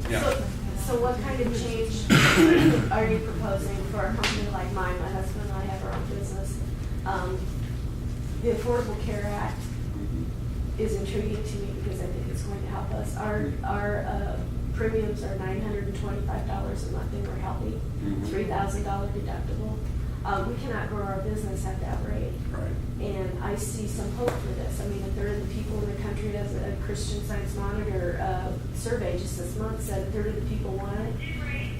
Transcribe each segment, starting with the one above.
Yeah. So what kind of change are you proposing for a company like mine? My husband and I have our own business. The Affordable Care Act is intriguing to me because I think it's going to help us. Our premiums are $925 a month and we're healthy, $3,000 deductible. We cannot grow our business at that rate. Right. And I see some hope for this. I mean, a third of the people in the country, as a Christian Science Monitor survey just this month said, a third of the people want it.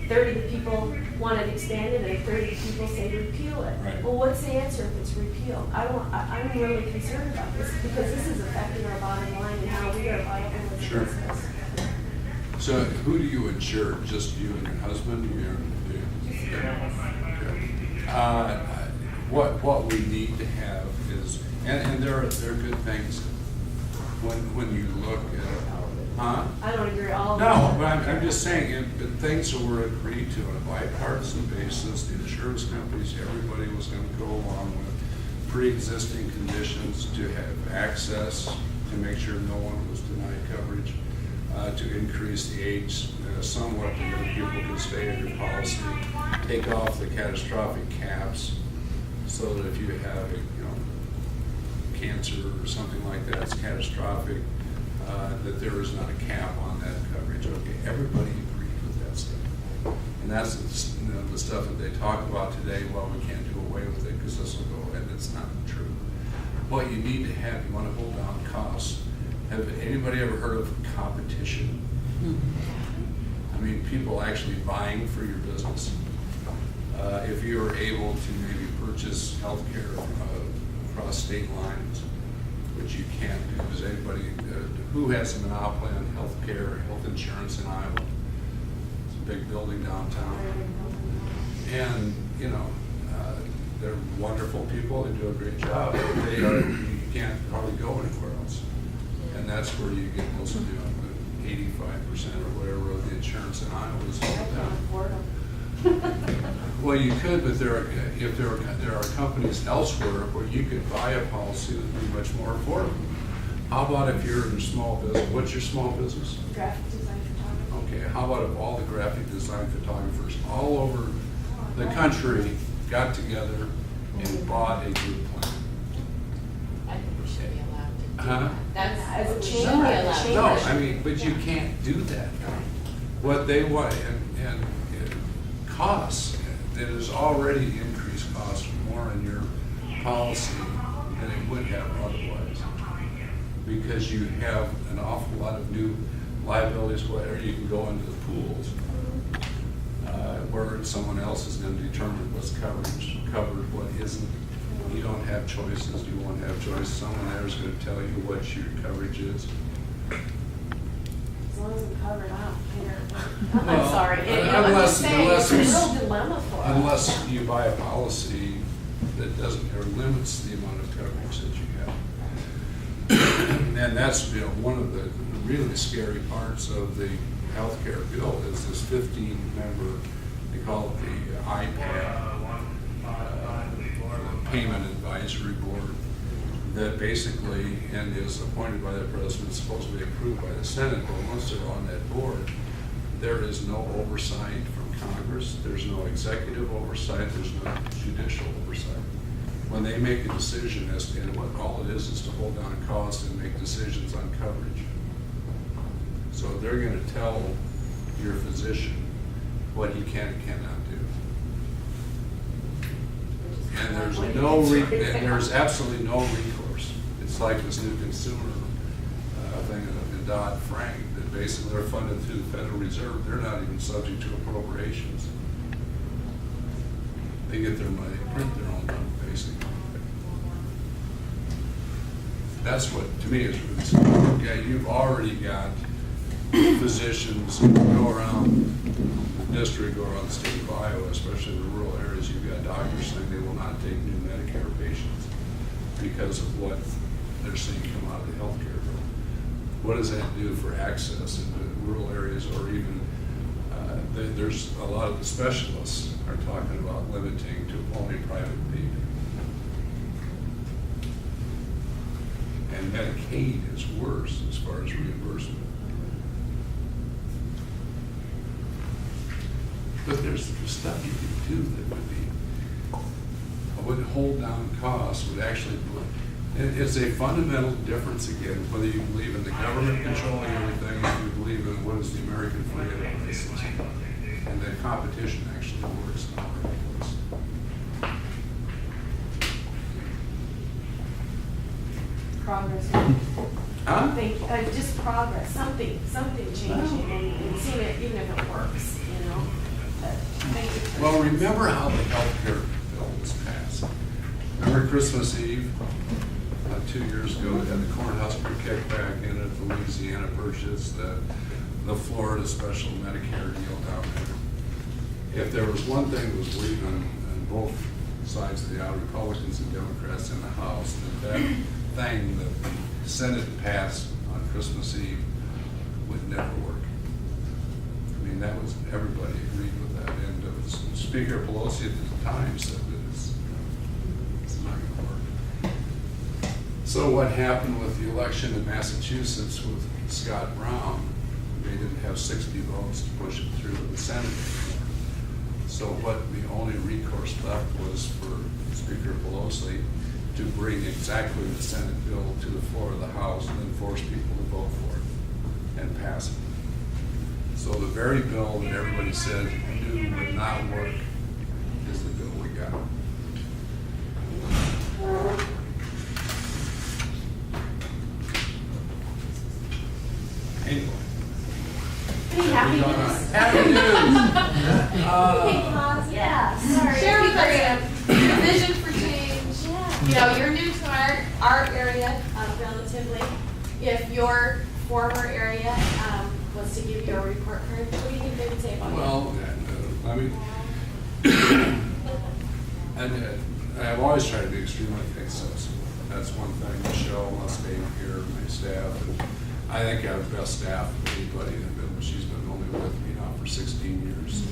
30 of the people want it expanded, and 30 of the people say repeal it. Right. Well, what's the answer if it's repealed? I'm really concerned about this because this is affecting our bottom line and how we are viable as a Sure. business. So who do you insure? Just you and your husband? What we need to have is, and there are good things when you look at, I don't agree all of No, it. but I'm just saying, things that were agreed to on a bipartisan basis, the insurance companies, everybody was going to go along with pre-existing conditions to have access, to make sure no one was denied coverage, to increase the age somewhat to where people can stay in your policy, take off the catastrophic caps, so that if you have, cancer or something like that, it's catastrophic, that there is not a cap on that coverage. Okay, everybody agreed with that stuff. And that's the stuff that they talk about today. Well, we can't do away with it because this will go, and it's not true. What you need to have, you want to hold down costs. Have anybody ever heard of competition? I mean, people actually vying for your business. If you are able to maybe purchase health care across state lines, which you can't do, because anybody, who has a monopoly on health care, health insurance in Iowa? It's a big building downtown. And, they're wonderful people, they do a great job, but you can't hardly go anywhere else. And that's where you get most of the 85% or whatever of the insurance in Iowa is down. Well, you could, but there are companies elsewhere where you could buy a policy that would be much more affordable. How about if you're in a small business? What's your small business? Graphic design photography. Okay, how about if all the graphic design photographers all over the country got together and bought a group plan? I think we should be allowed to do Huh? that. As a We chamber, should be allowed to. No, I mean, but you can't do that. What they want, and costs, it has already increased costs more in your policy than it would have otherwise. Because you have an awful lot of new liabilities where you can go into the pools, where someone else is going to determine what's covered, what isn't. You don't have choices, you won't have choices. Someone there is going to tell you what your coverage is. As long as I'm covered, I don't care. I'm Well, sorry. unless- I'm just saying, unless it's a it's- real dilemma for us. Unless you buy a policy that doesn't, or limits the amount of coverage that you have. And that's, one of the really scary parts of the healthcare bill is this 15-member, they call it the IPAD, the Payment Advisory Board, that basically, and is appointed by the president, supposed to be approved by the Senate, but once they're on that board, there is no oversight from Congress, there's no executive oversight, there's no judicial oversight. When they make a decision as to what all it is to hold down costs and make decisions on coverage. So they're going to tell your physician what he can and cannot do. And there's absolutely no recourse. It's like this new consumer thing in Dodd-Frank that basically they're funded through the Federal Reserve. They're not even subject to appropriations. They get their money, print their own money, basically. That's what, to me, is really scary. Yeah, you've already got physicians who go around the district or around the state of Iowa, especially in the rural areas. You've got doctors saying they will not take new Medicare patients because of what they're seeing come out of the healthcare bill. What does that do for access in the rural areas, or even there's a lot of the specialists are talking about limiting to only private pay. And Medicaid is worse as far as reimbursement. But there's stuff you can do that would hold down costs, would actually, it's a fundamental difference again, whether you believe in the government controlling everything, if you believe in what is the American free enterprise system. And the competition actually works in all areas. Progress. Huh? Just progress, something changing, and seeing it, even if it works, you know. But thank you for Well, that. remember how the healthcare bill was passed? Remember Christmas Eve, 2 years ago, they had the Cornhusker kickback in it, the Louisiana purchase, the Florida special Medicare deal down there. If there was one thing that was waiting on both sides of the aisle, Republicans and Democrats in the House, that thing that the Senate passed on Christmas Eve would never work. I mean, that was, everybody agreed with that, and Speaker Pelosi at the time said that it's not going to work. So what happened with the election in Massachusetts with Scott Brown? They didn't have 60 votes to push it through the Senate anymore. So what the only recourse left was for Speaker Pelosi to bring exactly the Senate bill to the floor of the House and then force people to vote for it and pass it. So the very bill that everybody said knew would not work is the bill we got. Anyway. Any happy news? Happy news! Hey, pause, yeah, sorry. Share with us your vision for change. Yeah. You know, you're new to our area, Relatively. if your former area was to give you a report card, what do you think they would say about you? Well, I mean, I've always tried to be extremely accessible. That's one thing. Michelle must stay here, my staff, and I think I have the best staff of anybody. She's been only with me now for 16 years.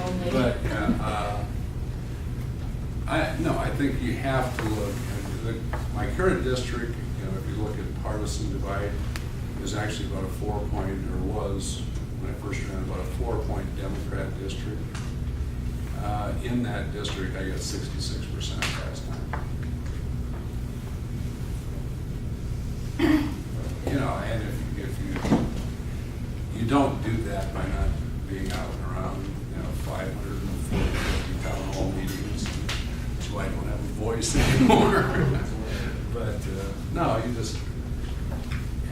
Only. But I think you have to look. My current district, if you look at partisan divide, is actually about a 4-point, or was when I first ran, about a 4-point Democrat district. In that district, I got 66% last time. And if you don't do that by not being out and around, 550 town hall meetings, that's why I don't have a voice anymore. But no, you just,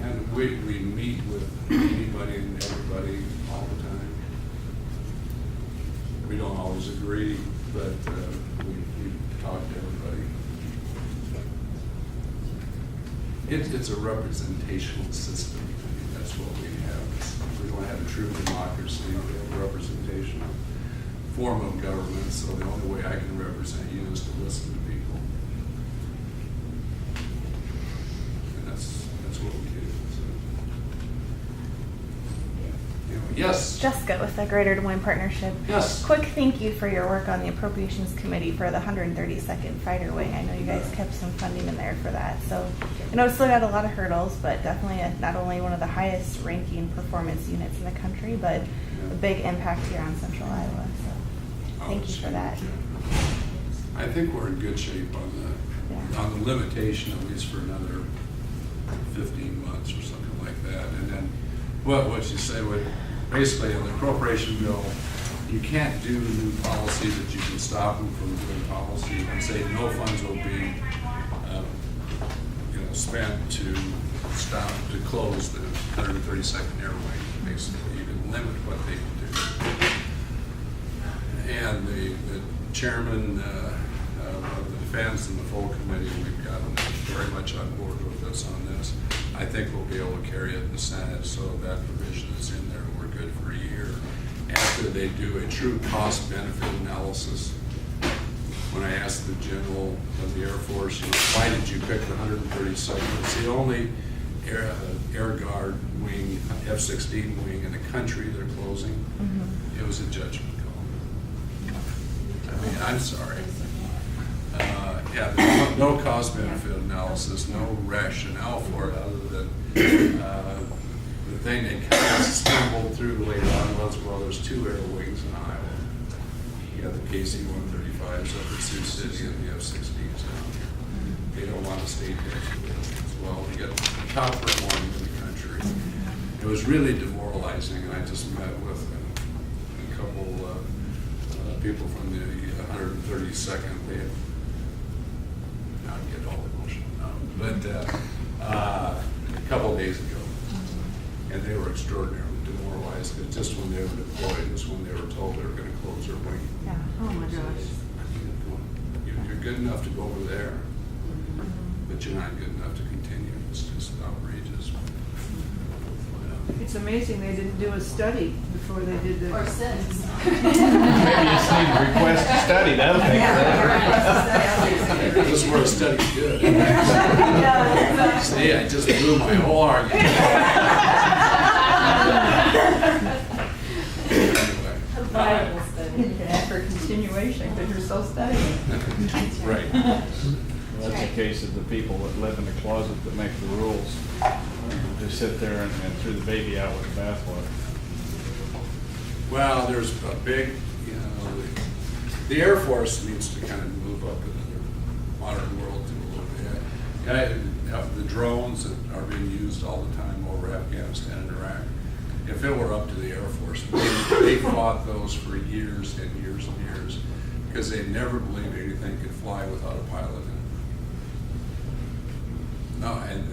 and we meet with anybody and everybody all the time. We don't always agree, but we talk to everybody. It's a representational system. I mean, that's what we have. We don't have a true democracy. We have a representational form of government. So the only way I can represent you is to listen to people, and that's what we do. So, yes. Jessica with the Greater Des Moines Partnership. Yes. Quick thank you for your work on the Appropriations Committee for the 132nd Fighter Wing. I know you guys kept some funding in there for that. So I know it's still got a lot of hurdles, but definitely not only one of the highest ranking performance units in the country, but a big impact here on Central Iowa. So thank you for that. I think we're in good shape on the limitation, at least for another 15 months or something like that. And then what you say would basically in the appropriation bill, you can't do new policy that you can stop them from doing policy. You can say no funds will be spent to stop, to close the 132nd Air Wing. Basically, you can limit what they can do. And the chairman of the defense and the full committee, we've got them very much on board with us on this. I think we'll be able to carry it in the Senate, so that provision is in there. We're good for a year. After they do a true cost-benefit analysis, when I asked the general of the Air Force, why did you pick the 132nd? It's the only Air Guard wing, F-16 wing in the country they're closing. Mm-hmm. It was a judgment call. I mean, I'm sorry. There's no cost-benefit analysis, no rationale for it other than the thing they kind of stumbled through later on was well, there's 2 air wings in Iowa. You got the KC-135s up at Sioux City and the F-16s down here. They don't want to stay there as well. We got the top performing in the country. It was really demoralizing, and I just met with a couple people from the 132nd. They had, not get all emotional now, but a couple of days ago, and they were extraordinarily demoralized. Because just when they were deployed was when they were told they were going to close their wing. Yeah. Oh my gosh. You're good enough to go over there, but you're not good enough to continue. It's just outrageous. It's amazing they didn't do a study before they did the. Or 6. Maybe you just need to request a study, that'll take care of it. This is where a study's good. See, I just blew my whole argument. Anyway, Viable study. You can ask for continuation because you're so studying. right. Well, that's the case of the people that live in the closet that make the rules. Just sit there and threw the baby out with the bathwater. Well, there's a big, the Air Force needs to kind of move up in the modern world too a little bit. The drones that are being used all the time over Afghanistan and Iraq, if it were up to the Air Force, they fought those for years and years and years because they never believed anything could fly without a pilot in it. No, and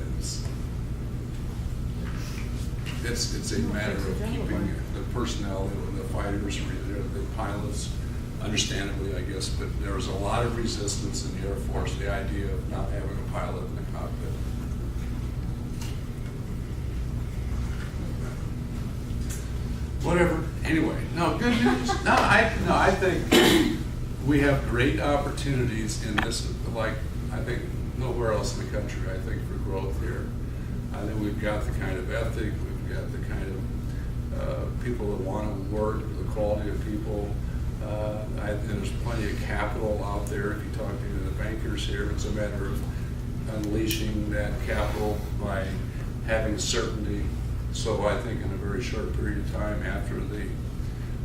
it's a matter of keeping the personnel, the fighters, the pilots, understandably, I guess, but there was a lot of resistance in the Air Force, the idea of not having a pilot in the cockpit. Whatever. Anyway, no, good news. I think we have great opportunities in this, like, I think nowhere else in the country, I think, for growth here. I think we've got the kind of ethic, we've got the kind of people that want to work, the quality of people. And there's plenty of capital out there. If you talk to the bankers here, it's a matter of unleashing that capital by having certainty. So I think in a very short period of time after the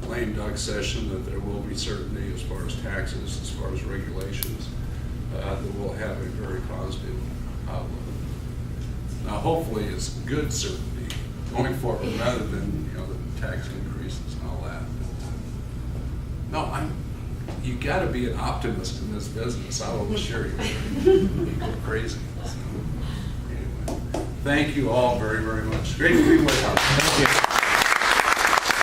lame duck session that there will be certainty as far as taxes, as far as regulations, that we'll have a very positive outlook. Now hopefully it's good certainty going forward rather than the tax increases and all that. No, you got to be an optimist in this business. I will assure you. You go crazy. So, anyway, thank you all very, very much. Great to be with you. Thank you.